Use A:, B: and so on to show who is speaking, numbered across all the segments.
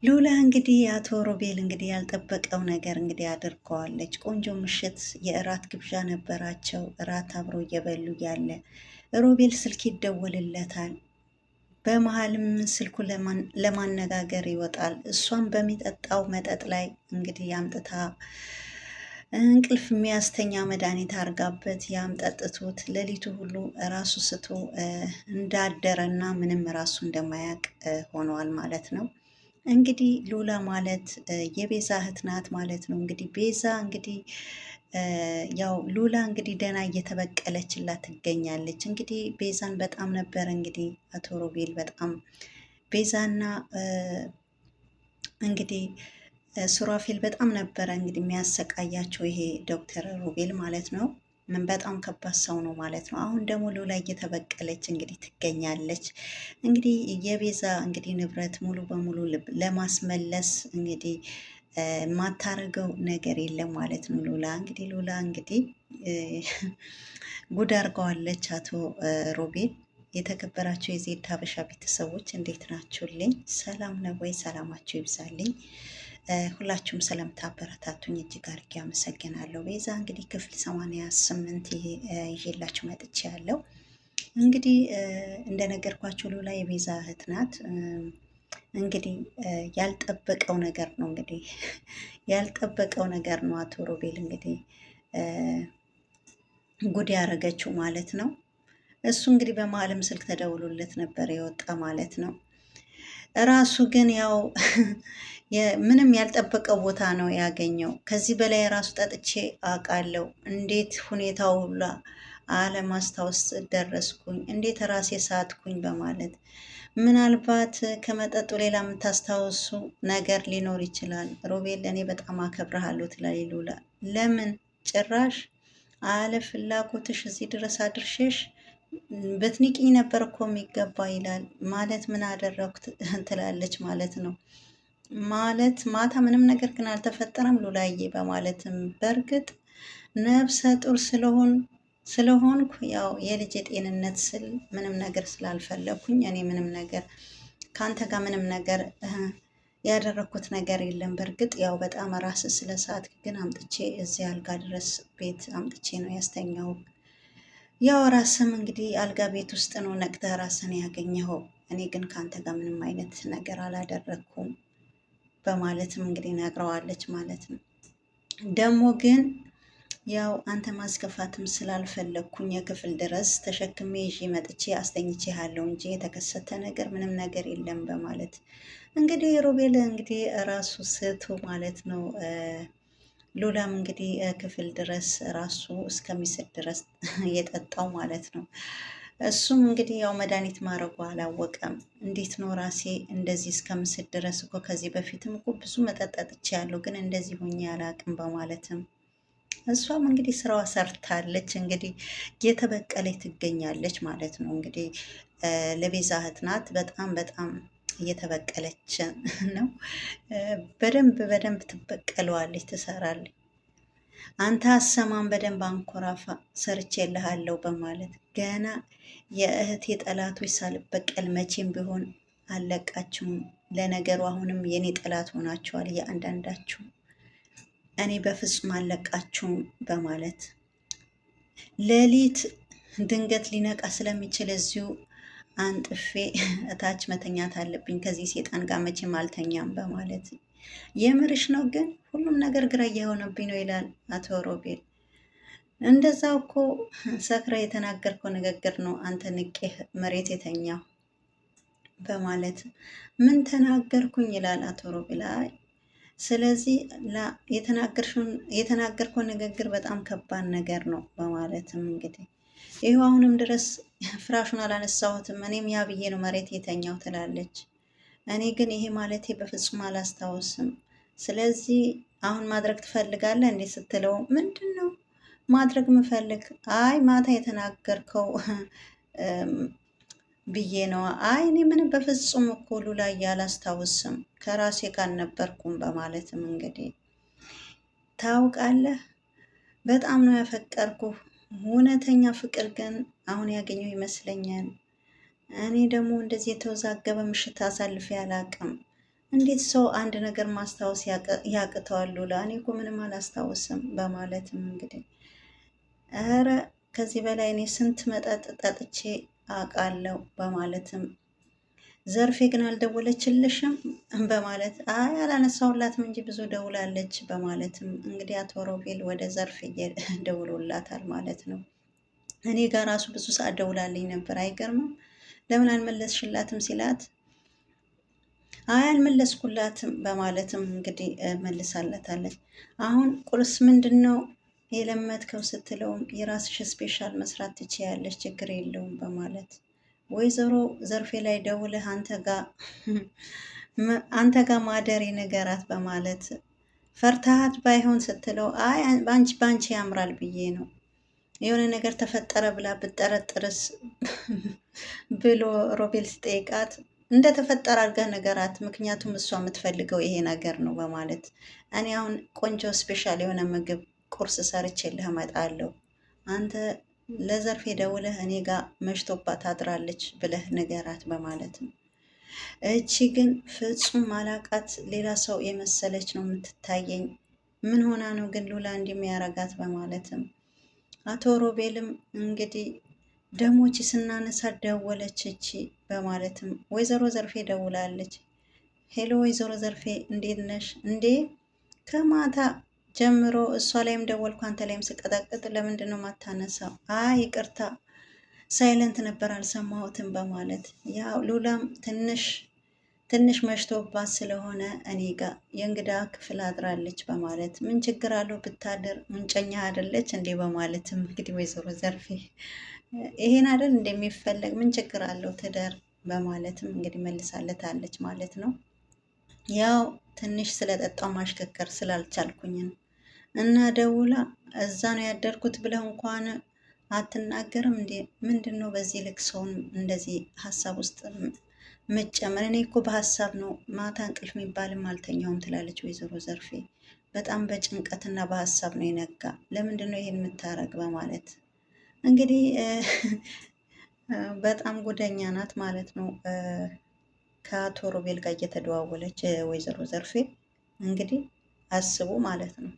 A: ሉላ እንግዲህ አቶ ሮቤል እንግዲህ ያልጠበቀው ነገር እንግዲህ አድርገዋለች። ቆንጆ ምሽት የእራት ግብዣ ነበራቸው። እራት አብሮ እየበሉ ያለ ሮቤል ስልክ ይደወልለታል። በመሀልም ስልኩ ለማነጋገር ይወጣል። እሷም በሚጠጣው መጠጥ ላይ እንግዲህ ያምጥታ እንቅልፍ የሚያስተኛ መድኃኒት አርጋበት ያም ጠጥቶት ሌሊቱ ሁሉ ራሱ ስቶ እንዳደረና ምንም ራሱ እንደማያውቅ ሆነዋል ማለት ነው። እንግዲህ ሉላ ማለት የቤዛ እህት ናት ማለት ነው። እንግዲህ ቤዛ እንግዲህ ያው ሉላ እንግዲህ ደህና እየተበቀለችላት ትገኛለች። እንግዲህ ቤዛን በጣም ነበረ እንግዲህ አቶ ሮቤል በጣም ቤዛና እንግዲህ ሱራፌል በጣም ነበረ እንግዲህ የሚያሰቃያቸው ይሄ ዶክተር ሮቤል ማለት ነው። ምን በጣም ከባድ ሰው ነው ማለት ነው። አሁን ደግሞ ሉላ እየተበቀለች እንግዲህ ትገኛለች። እንግዲህ የቤዛ እንግዲህ ንብረት ሙሉ በሙሉ ለማስመለስ እንግዲህ የማታረገው ነገር የለም ማለት ነው። ሉላ እንግዲህ ጉድ አርገዋለች አቶ ሮቤል። የተከበራቸው የዜድ ሀበሻ ቤተሰቦች እንዴት ናችሁልኝ? ሰላም ነው ወይ? ሰላማችሁ ይብዛልኝ። ሁላችሁም ስለምታበረታቱኝ እጅግ አድርጌ አመሰግናለሁ። ቤዛ እንግዲህ ክፍል 88 ይዤላችሁ መጥቼ ያለው እንግዲህ እንደነገርኳችሁ ሉላ የቤዛ እህት ናት። እንግዲህ ያልጠበቀው ነገር ነው እንግዲህ ያልጠበቀው ነገር ነው አቶ ሮቤል እንግዲህ ጉድ ያደረገችው ማለት ነው። እሱ እንግዲህ በመሀልም ስልክ ተደውሎለት ነበር የወጣ ማለት ነው። ራሱ ግን ያው ምንም ያልጠበቀው ቦታ ነው ያገኘው። ከዚህ በላይ ራሱ ጠጥቼ አውቃለሁ። እንዴት ሁኔታው ሁላ አለማስታወስ ደረስኩኝ፣ እንዴት ራሴ ሳትኩኝ በማለት ምናልባት ከመጠጡ ሌላ የምታስታውሱ ነገር ሊኖር ይችላል። ሮቤል እኔ በጣም አከብረሃለሁ ትላለች ሉላ። ለምን ጭራሽ አለ ፍላጎትሽ እዚህ ድረስ አድርሼሽ በትንቅኝ ነበር እኮ የሚገባ ይላል። ማለት ምን አደረኩት ትላለች ማለት ነው። ማለት ማታ ምንም ነገር ግን አልተፈጠረም ሉላዬ በማለትም በእርግጥ ነፍሰ ጡር ስለሆንኩ ያው የልጅ ጤንነት ስል ምንም ነገር ስላልፈለኩኝ እኔ ምንም ነገር ከአንተ ጋር ምንም ነገር ያደረኩት ነገር የለም። በእርግጥ ያው በጣም ራስ ስለ ሰዓት ግን አምጥቼ እዚህ አልጋ ድረስ ቤት አምጥቼ ነው ያስተኛው። ያው ራስም እንግዲህ አልጋ ቤት ውስጥ ነው ነቅተህ ራስን ያገኘኸው። እኔ ግን ከአንተ ጋር ምንም አይነት ነገር አላደረግኩም በማለትም እንግዲህ ነግረዋለች ማለት ነው። ደግሞ ግን ያው አንተ ማስከፋትም ስላልፈለግኩኝ የክፍል ድረስ ተሸክሜ ይዤ መጥቼ አስተኝቼ ያለው እንጂ የተከሰተ ነገር ምንም ነገር የለም በማለት እንግዲህ ሮቤል እንግዲህ ራሱ ስቱ ማለት ነው። ሉላም እንግዲህ ክፍል ድረስ ራሱ እስከሚስት ድረስ የጠጣው ማለት ነው። እሱም እንግዲህ ያው መድኃኒት ማድረጉ አላወቀም። እንዴት ነው ራሴ እንደዚህ እስከምስት ድረስ እኮ ከዚህ በፊትም እኮ ብዙ መጠጠጥቼ ያለው ግን እንደዚህ ሆኜ አላቅም በማለትም እሷም እንግዲህ ስራዋ ሰርታለች። እንግዲህ እየተበቀለች ትገኛለች ማለት ነው። እንግዲህ ለቤዛ እህት ናት። በጣም በጣም እየተበቀለች ነው። በደንብ ትበቀለዋለች፣ ትሰራለች። አንተ አሰማን በደንብ አንኮራፋ ሰርቼልሃለሁ በማለት ገና የእህቴ ጠላቶች ሳልበቀል መቼም ቢሆን አለቃችሁም። ለነገሩ አሁንም የኔ ጠላት ሆናችኋል እያንዳንዳችሁ። እኔ በፍጹም አለቃችሁም በማለት ሌሊት ድንገት ሊነቃ ስለሚችል እዚሁ አንጥፌ እታች መተኛት አለብኝ። ከዚህ ሴጣን ጋር መቼም አልተኛም በማለት የምርሽ ነው ግን ሁሉም ነገር ግራ እየሆነብኝ ነው ይላል አቶ ሮቤል። እንደዛው እኮ ሰክረ የተናገርከው ንግግር ነው አንተ ንቄህ መሬት የተኛው በማለት ምን ተናገርኩኝ ይላል አቶ ሮቤል። አይ ስለዚህ የተናገርከው ንግግር በጣም ከባድ ነገር ነው በማለትም እንግዲህ ይኸው አሁንም ድረስ ፍራሹን አላነሳሁትም እኔም ያ ብዬ ነው መሬት የተኛው ትላለች። እኔ ግን ይሄ ማለቴ በፍጹም አላስታውስም። ስለዚህ አሁን ማድረግ ትፈልጋለህ እንዴ ስትለው ምንድን ነው ማድረግ ምፈልግ? አይ ማታ የተናገርከው ብዬ ነው። አይ እኔ ምንም በፍጹም እኮ ሉላዬ አላስታውስም ከራሴ ጋር ነበርኩም በማለትም እንግዲህ ታውቃለህ በጣም ነው ያፈቀርኩ። እውነተኛ ፍቅር ግን አሁን ያገኘው ይመስለኛል። እኔ ደግሞ እንደዚህ የተወዛገበ ምሽት አሳልፌ አላቅም። እንዴት ሰው አንድ ነገር ማስታወስ ያቅተዋል? ሉላ እኔ እኮ ምንም አላስታውስም በማለትም እንግዲህ ኧረ ከዚህ በላይ እኔ ስንት መጠጥ ጠጥቼ አውቃለሁ በማለትም ዘርፌ ግን አልደወለችልሽም በማለት አይ አላነሳሁላትም እንጂ ብዙ ደውላለች በማለትም እንግዲህ አቶ ሮቤል ወደ ዘርፌ ደውሎላታል ማለት ነው። እኔ ጋር ራሱ ብዙ ሰዓት ደውላልኝ ነበር አይገርምም? ለምን አልመለስሽላትም ሲላት አይ አልመለስኩላትም በማለትም እንግዲህ መልሳለታለች። አሁን ቁርስ ምንድን ነው የለመድከው ስትለውም የራስሽ ስፔሻል መስራት ትችያለሽ ችግር የለውም በማለት ወይዘሮ ዘርፌ ላይ ደውለህ አንተ ጋር ማደሬ ንገራት በማለት ፈርታሃት ባይሆን ስትለው አይ ባንቺ ያምራል ብዬ ነው የሆነ ነገር ተፈጠረ ብላ ብጠረጥርስ ብሎ ሮቤል ሲጠይቃት እንደተፈጠረ አድርገህ ነገራት፣ ምክንያቱም እሷ የምትፈልገው ይሄ ነገር ነው በማለት እኔ አሁን ቆንጆ ስፔሻል የሆነ ምግብ ቁርስ ሰርቼልህ እመጣለሁ አንተ ለዘርፌ ደውለህ እኔ ጋር መሽቶባት አድራለች ብለህ ንገራት በማለት ነው። እቺ ግን ፍጹም ማላቃት ሌላ ሰው የመሰለች ነው የምትታየኝ። ምን ሆና ነው ግን ሉላ እንደሚያረጋት በማለትም አቶ ሮቤልም እንግዲህ ደሞች ስናነሳ ደወለች እቺ በማለትም ወይዘሮ ዘርፌ ደውላለች። ሄሎ ወይዘሮ ዘርፌ እንዴት ነሽ እንዴ? ከማታ ጀምሮ እሷ ላይም ደወልኩ አንተ ላይም ስቀጠቅጥ ለምንድን ነው ማታነሳው? አይ ይቅርታ ሳይለንት ነበር አልሰማሁትም በማለት ያው ሉላም ትንሽ መሽቶባት ስለሆነ እኔ ጋር የእንግዳ ክፍል አድራለች በማለት ምን ችግር አለው ብታድር ምንጨኛ አይደለች እንዴ? በማለትም እንግዲህ ወይዘሮ ዘርፌ ይሄን አይደል እንደሚፈለግ ምን ችግር አለው ትደር በማለትም እንግዲህ መልሳለታለች ማለት ነው። ያው ትንሽ ስለጠጣው ማሽከርከር ስላልቻልኩኝ ነው እና ደውላ እዛ ነው ያደርኩት ብለህ እንኳን አትናገርም እንዴ? ምንድን ነው በዚህ ልክ ሰውን እንደዚህ ሀሳብ ውስጥ መጨመር? እኔ እኮ በሀሳብ ነው ማታ እንቅልፍ የሚባልም አልተኛውም ትላለች ወይዘሮ ዘርፌ። በጣም በጭንቀትና በሀሳብ ነው የነጋ። ለምንድን ነው ይሄን የምታረግ? በማለት እንግዲህ በጣም ጉደኛ ናት ማለት ነው። ከአቶ ሮቤል ጋር እየተደዋወለች ወይዘሮ ዘርፌ እንግዲህ አስቡ ማለት ነው።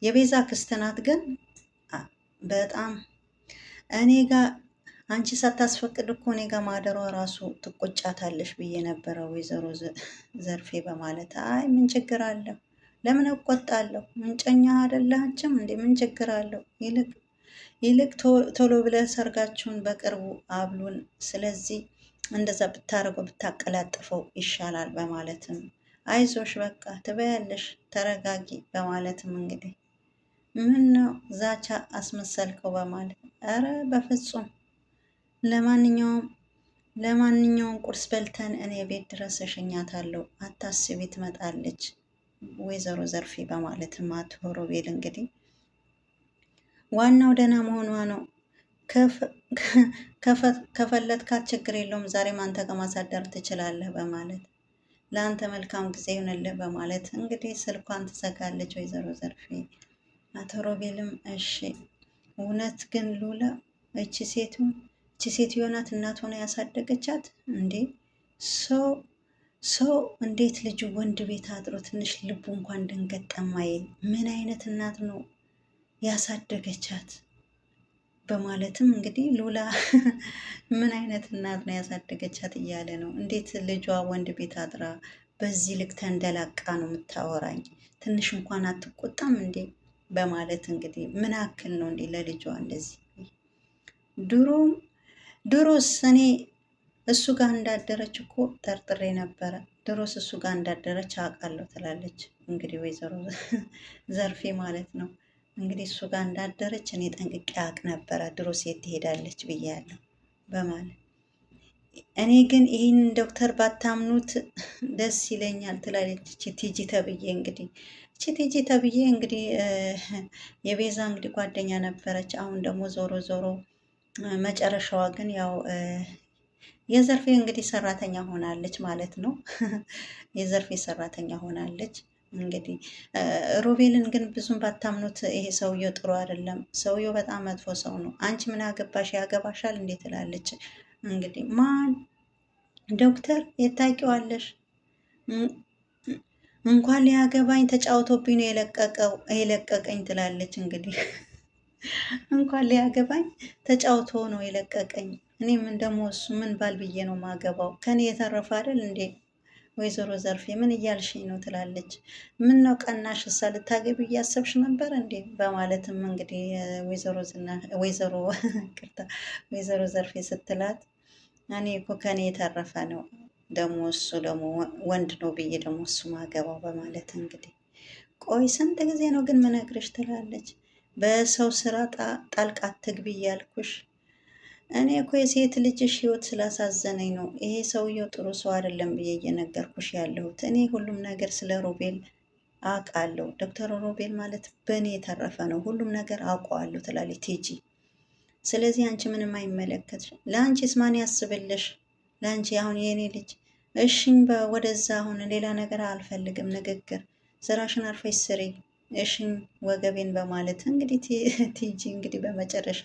A: የቤዛ ክስት ናት ግን በጣም እኔ ጋር አንቺ ሳታስፈቅድ እኮ እኔ ጋር ማደሯ ራሱ ትቆጫታለሽ ብዬ ነበረ ወይዘሮ ዘርፌ በማለት አይ ምን ችግር አለው? ለምን እቆጣለሁ? ምንጨኛ አይደላችም እንዴ? ምን ችግር አለው? ይልቅ ቶሎ ብለህ ሰርጋችሁን በቅርቡ አብሉን። ስለዚህ እንደዛ ብታረገው ብታቀላጥፈው ይሻላል በማለትም አይዞሽ በቃ ትበያለሽ ተረጋጊ በማለትም እንግዲህ ምን ነው ዛቻ አስመሰልከው በማለት ኧረ በፍጹም ለማንኛውም ቁርስ በልተን እኔ ቤት ድረስ እሸኛታለሁ አታስቢ ትመጣለች ወይዘሮ ዘርፌ በማለትም አቶ ሮቤል እንግዲህ ዋናው ደህና መሆኗ ነው ከፈለጥካት ችግር የለውም ዛሬም አንተ ጋር ማሳደር ትችላለህ በማለት ለአንተ መልካም ጊዜ ይሁንልህ በማለት እንግዲህ ስልኳን ትዘጋለች ወይዘሮ ዘርፌ። አቶ ሮቤልም እሺ እውነት ግን ሉላ እቺ ሴትዮ ናት እናት ሆነ ያሳደገቻት እንዴ? ሰው እንዴት ልጁ ወንድ ቤት አድሮ ትንሽ ልቡ እንኳን ድንገት ጠማይል ምን አይነት እናት ነው ያሳደገቻት? በማለትም እንግዲህ ሉላ ምን አይነት እናት ነው ያሳደገቻት እያለ ነው። እንዴት ልጇ ወንድ ቤት አድራ በዚህ ልክ ተንደላቃ ነው የምታወራኝ? ትንሽ እንኳን አትቆጣም እንዴ? በማለት እንግዲህ ምን አክል ነው እንዴ ለልጇ እንደዚህ? ድሮስ እኔ እሱ ጋር እንዳደረች እኮ ጠርጥሬ ነበረ። ድሮስ እሱ ጋር እንዳደረች አውቃለሁ ትላለች እንግዲህ ወይዘሮ ዘርፌ ማለት ነው። እንግዲህ እሱ ጋር እንዳደረች እኔ ጠንቅቄ አውቅ ነበረ ድሮስ የት ትሄዳለች ብያለሁ በማለት እኔ ግን ይህን ዶክተር ባታምኑት ደስ ይለኛል ትላለች ቲጂ ተብዬ እንግዲህ ቲጂ ተብዬ እንግዲህ የቤዛ እንግዲህ ጓደኛ ነበረች። አሁን ደግሞ ዞሮ መጨረሻዋ ግን ያው የዘርፌ እንግዲህ ሰራተኛ ሆናለች ማለት ነው። የዘርፌ ሰራተኛ ሆናለች። እንግዲህ ሮቤልን ግን ብዙም ባታምኑት ይሄ ሰውየው ጥሩ አይደለም። ሰውየው በጣም መጥፎ ሰው ነው። አንቺ ምን አገባሽ? ያገባሻል እንዴ? ትላለች እንግዲህ ማን ዶክተር የታውቂዋለሽ? እንኳን ሊያገባኝ ተጫውቶብኝ ነው የለቀቀኝ ትላለች። እንግዲህ እንኳን ሊያገባኝ ተጫውቶ ነው የለቀቀኝ። እኔም ደግሞ እሱ ምን ባል ብዬ ነው ማገባው? ከኔ የተረፈ አይደል እንዴ? ወይዘሮ ዘርፌ ምን እያልሽኝ ነው ትላለች። ምን ነው ቀናሽ? እሳ ልታገቢ እያሰብሽ ነበር እንዴ? በማለትም እንግዲህ ወይዘሮ ቅርታ ወይዘሮ ዘርፌ ስትላት እኔ እኮ ከኔ የተረፈ ነው ደግሞ እሱ ደግሞ ወንድ ነው ብዬ ደግሞ እሱ ማገባው በማለት እንግዲህ ቆይ ስንት ጊዜ ነው ግን ምነግርሽ ትላለች። በሰው ስራ ጣልቃ አትግቢ እያልኩሽ እኔ እኮ የሴት ልጅሽ ህይወት ስላሳዘነኝ ነው ይሄ ሰውየው ጥሩ ሰው አይደለም ብዬ እየነገርኩሽ ያለሁት። እኔ ሁሉም ነገር ስለ ሮቤል አውቃለሁ። ዶክተር ሮቤል ማለት በእኔ የተረፈ ነው፣ ሁሉም ነገር አውቀዋለሁ ትላለች ቲጂ። ስለዚህ አንቺ ምንም አይመለከትሽ። ለአንቺስ ማን ያስብልሽ? ለአንቺ አሁን የእኔ ልጅ እሽኝ ወደዛ አሁን ሌላ ነገር አልፈልግም፣ ንግግር ስራሽን አርፈሽ ስሪ እሽኝ ወገቤን በማለት እንግዲህ ቲጂ እንግዲህ በመጨረሻ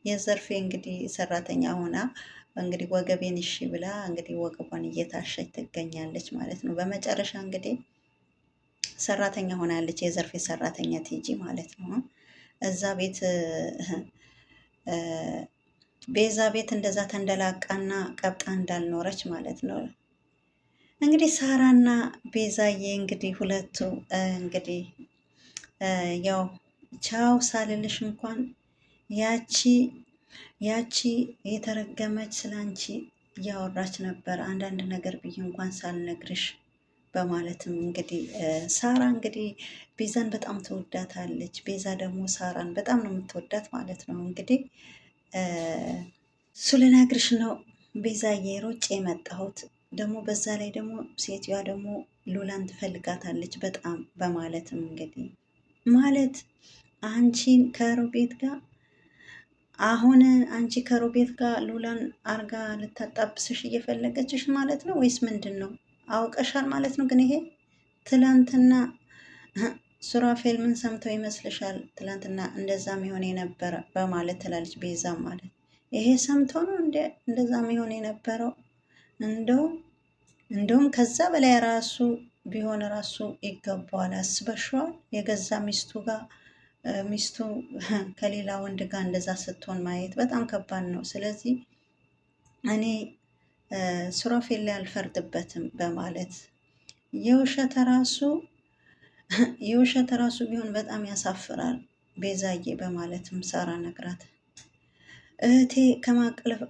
A: የዘርፌ እንግዲህ ሰራተኛ ሆና እንግዲህ ወገቤን እሺ ብላ እንግዲህ ወገቧን እየታሸች ትገኛለች ማለት ነው። በመጨረሻ እንግዲህ ሰራተኛ ሆናለች፣ የዘርፌ ሰራተኛ ቲጂ ማለት ነው። እዛ ቤት ቤዛ ቤት እንደዛ ተንደላቃና ቀብጣ እንዳልኖረች ማለት ነው። እንግዲህ ሳራና ቤዛዬ እንግዲህ ሁለቱ እንግዲህ ያው ቻው ሳልልሽ እንኳን ያቺ የተረገመች ስላንቺ እያወራች ነበር፣ አንዳንድ ነገር ብዬ እንኳን ሳልነግርሽ በማለትም እንግዲህ ሳራ እንግዲህ ቤዛን በጣም ትወዳታለች። ቤዛ ደግሞ ሳራን በጣም ነው የምትወዳት ማለት ነው። እንግዲህ እሱ ልነግርሽ ነው ቤዛዬ ሮጬ የመጣሁት ደግሞ በዛ ላይ ደግሞ ሴትዮዋ ደግሞ ሉላን ትፈልጋታለች በጣም በማለትም እንግዲህ ማለት አንቺን ከሮቤት ጋር አሁን አንቺ ከሮቤት ጋር ሉላን አርጋ ልታጣብስሽ እየፈለገችሽ ማለት ነው ወይስ ምንድን ነው? አውቀሻል ማለት ነው። ግን ይሄ ትላንትና ሱራፌል ምን ሰምተው ይመስልሻል? ትላንትና እንደዛ ሚሆን የነበረ በማለት ትላለች ቤዛ ማለት ይሄ ሰምተው ነው እንደዛ ሚሆን የነበረው እንደውም ከዛ በላይ ራሱ ቢሆን ራሱ ይገባዋል። አስበሽዋል? የገዛ ሚስቱ ጋር ሚስቱ ከሌላ ወንድ ጋር እንደዛ ስትሆን ማየት በጣም ከባድ ነው። ስለዚህ እኔ ሱራፌል ላይ አልፈርድበትም በማለት የውሸት ራሱ ቢሆን በጣም ያሳፍራል ቤዛዬ በማለትም ሳራ ነግራት እህቴ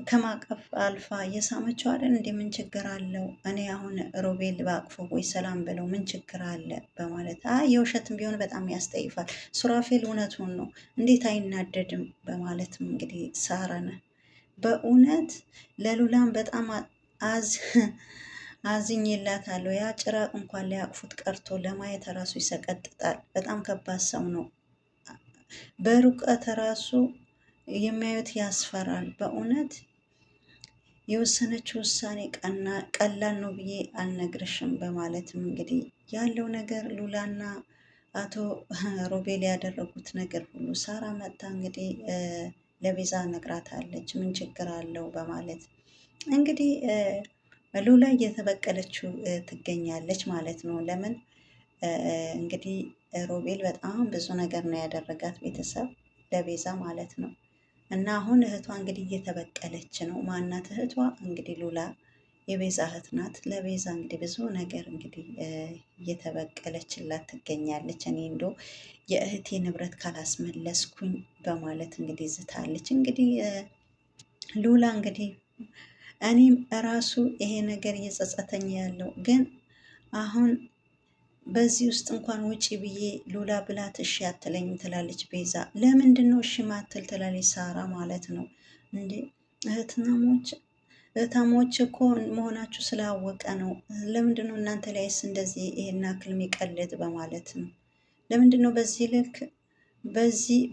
A: ከማቀፍ አልፋ እየሳመችው አይደል እንዴ? ምን ችግር አለው? እኔ አሁን ሮቤል በአቅፎ ወይ ሰላም ብለው ምን ችግር አለ? በማለት የውሸትም ቢሆን በጣም ያስጠይፋል። ሱራፌል እውነቱን ነው እንዴት አይናደድም? በማለትም እንግዲህ ሳራን በእውነት ለሉላም በጣም አዝኜላታለሁ። ያ ጭራቅ እንኳን ሊያቅፉት ቀርቶ ለማየት ራሱ ይሰቀጥጣል። በጣም ከባድ ሰው ነው። በሩቀት ራሱ የሚያዩት ያስፈራል። በእውነት የወሰነችው ውሳኔ ቀላል ነው ብዬ አልነግርሽም። በማለትም እንግዲህ ያለው ነገር ሉላና አቶ ሮቤል ያደረጉት ነገር ሁሉ ሳራ መጣ እንግዲህ ለቤዛ ነግራታለች። ምን ችግር አለው በማለት እንግዲህ ሉላ እየተበቀለችው ትገኛለች ማለት ነው። ለምን እንግዲህ ሮቤል በጣም ብዙ ነገር ነው ያደረጋት ቤተሰብ ለቤዛ ማለት ነው። እና አሁን እህቷ እንግዲህ እየተበቀለች ነው። ማናት እህቷ? እንግዲህ ሉላ የቤዛ እህት ናት። ለቤዛ እንግዲህ ብዙ ነገር እንግዲህ እየተበቀለችላት ትገኛለች። እኔ የእህቴ ንብረት ካላስመለስኩኝ በማለት እንግዲህ ዝታለች። እንግዲህ ሉላ እንግዲህ እኔም እራሱ ይሄ ነገር እየጸጸተኝ ያለው ግን አሁን በዚህ ውስጥ እንኳን ውጪ ብዬ ሉላ ብላት እሺ አትለኝም ትላለች ቤዛ። ለምንድን ነው እሺ ማትል ትላለች ሳራ ማለት ነው። እንዴ እህታሞች እኮ መሆናችሁ ስላወቀ ነው። ለምንድን ነው እናንተ ላይስ እንደዚህ ይሄን አክል የሚቀልድ በማለት ነው። ለምንድን ነው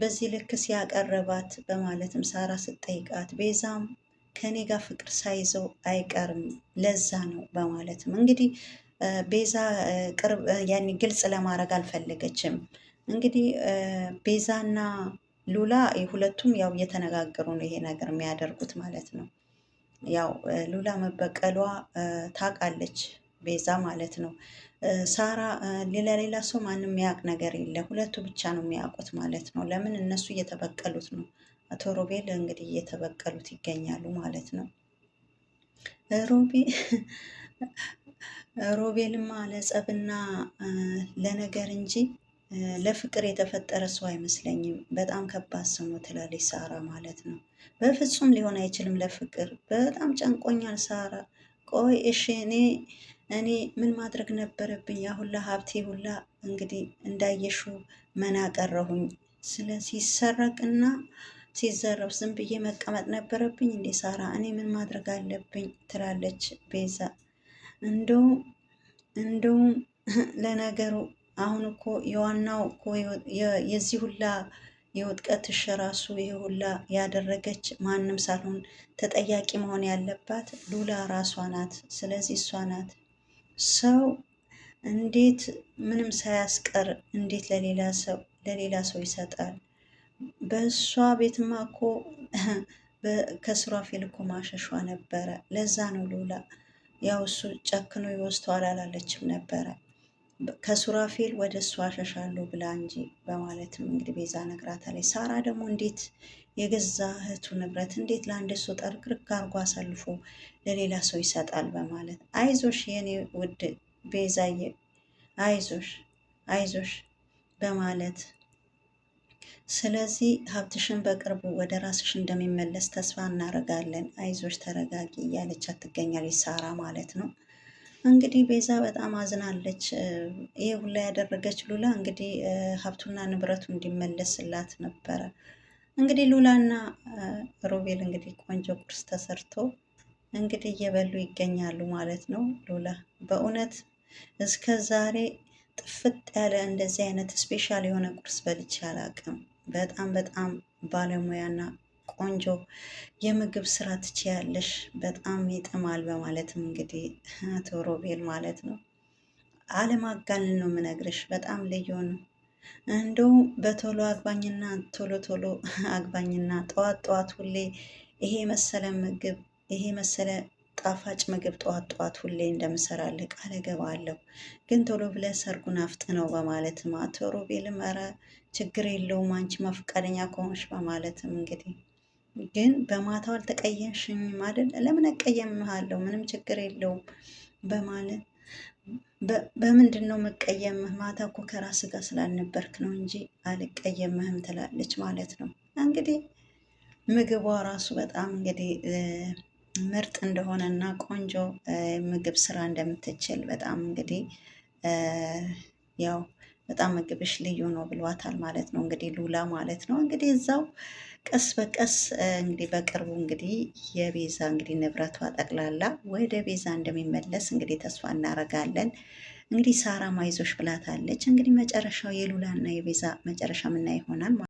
A: በዚህ ልክ ሲያቀረባት በማለትም ሳራ ስትጠይቃት ቤዛም ከኔ ጋር ፍቅር ሳይዘው አይቀርም ለዛ ነው በማለትም እንግዲህ ቤዛ ያኔ ግልጽ ለማድረግ አልፈለገችም። እንግዲህ ቤዛና ሉላ ሁለቱም ያው እየተነጋገሩ ነው ይሄ ነገር የሚያደርጉት ማለት ነው። ያው ሉላ መበቀሏ ታውቃለች ቤዛ ማለት ነው። ሳራ ሌላ ሰው ማንም የሚያውቅ ነገር የለ፣ ሁለቱ ብቻ ነው የሚያውቁት ማለት ነው። ለምን እነሱ እየተበቀሉት ነው። አቶ ሮቤል እንግዲህ እየተበቀሉት ይገኛሉ ማለት ነው። ሮቤልማ ለጸብና ለነገር እንጂ ለፍቅር የተፈጠረ ሰው አይመስለኝም። በጣም ከባድ ሰው ነው ትላለች ሳራ ማለት ነው። በፍጹም ሊሆን አይችልም ለፍቅር። በጣም ጨንቆኛል ሳራ። ቆይ እሺ እኔ ምን ማድረግ ነበረብኝ? ያ ሁላ ሀብቴ ሁላ እንግዲህ እንዳየሹ መና ቀረሁኝ። ስለዚህ ሲሰረቅና ሲዘረፍ ዝም ብዬ መቀመጥ ነበረብኝ እንዴ ሳራ? እኔ ምን ማድረግ አለብኝ? ትላለች ቤዛ። እንደውም ለነገሩ አሁን እኮ የዋናው እኮ የዚህ ሁላ የውጥቀትሽ ራሱ ይሄ ሁላ ያደረገች ማንም ሳልሆን ተጠያቂ መሆን ያለባት ሉላ ራሷ ናት። ስለዚህ እሷ ናት። ሰው እንዴት ምንም ሳያስቀር እንዴት ለሌላ ሰው ይሰጣል? በእሷ ቤትማ እኮ ከሱራፌል እኮ ማሸሿ ነበረ። ለዛ ነው ሉላ ያው እሱ ጨክኖ ይወስደዋል አላለችም ነበረ ከሱራፌል ወደ እሱ አሸሻለሁ ብላ እንጂ በማለትም እንግዲህ ቤዛ ነግራታለች። ሳራ ደግሞ እንዴት የገዛ እህቱ ንብረት እንዴት ለአንድ ሰው ጠርቅርቅ አርጎ አሳልፎ ለሌላ ሰው ይሰጣል? በማለት አይዞሽ የኔ ውድ ቤዛዬ፣ አይዞሽ በማለት ስለዚህ ሀብትሽን በቅርቡ ወደ ራስሽ እንደሚመለስ ተስፋ እናደርጋለን። አይዞሽ ተረጋጊ እያለቻት ትገኛለች ሳራ ማለት ነው። እንግዲህ ቤዛ በጣም አዝናለች። ይህ ሁላ ያደረገች ሉላ እንግዲህ ሀብቱና ንብረቱ እንዲመለስላት ነበረ። እንግዲህ ሉላና ሮቤል እንግዲህ ቆንጆ ቁርስ ተሰርቶ እንግዲህ እየበሉ ይገኛሉ ማለት ነው። ሉላ በእውነት እስከ ዛሬ ጥፍጥ ያለ እንደዚህ አይነት ስፔሻል የሆነ ቁርስ በልቼ አላውቅም። በጣም ባለሙያና ቆንጆ የምግብ ስራ ትችያለሽ፣ በጣም ይጥማል በማለትም እንግዲህ አቶ ሮቤል ማለት ነው አለማጋነን ነው የምነግርሽ፣ በጣም ልዩ ነው። እንደውም በቶሎ አግባኝና ቶሎ አግባኝና ጠዋት ሁሌ ይሄ መሰለ ምግብ ይሄ መሰለ ጣፋጭ ምግብ ጠዋት ሁሌ እንደምሰራልህ ቃል እገባለሁ፣ ግን ቶሎ ብለህ ሰርጉን አፍጥነው በማለትም አቶ ሮቤልም ኧረ ችግር የለውም አንቺማ ፈቃደኛ ከሆንሽ በማለትም እንግዲህ ግን በማታው አልተቀየምሽኝም አይደል? ለምን እቀየምሃለሁ? ምንም ችግር የለውም በማለት በምንድን ነው መቀየምህ? ማታ እኮ ከራስ ጋር ስላልነበርክ ነው እንጂ አልቀየምህም ትላለች ማለት ነው። እንግዲህ ምግቧ ራሱ በጣም እንግዲህ ምርጥ እንደሆነ እና ቆንጆ ምግብ ስራ እንደምትችል በጣም እንግዲህ ያው በጣም ምግብሽ ልዩ ነው ብሏታል ማለት ነው። እንግዲህ ሉላ ማለት ነው እንግዲህ እዛው ቀስ በቀስ እንግዲህ በቅርቡ እንግዲህ የቤዛ እንግዲህ ንብረቷ ጠቅላላ ወደ ቤዛ እንደሚመለስ እንግዲህ ተስፋ እናደርጋለን። እንግዲህ ሳራ ማይዞሽ ብላታለች። እንግዲህ መጨረሻው የሉላ እና የቤዛ መጨረሻ ምና ይሆናል።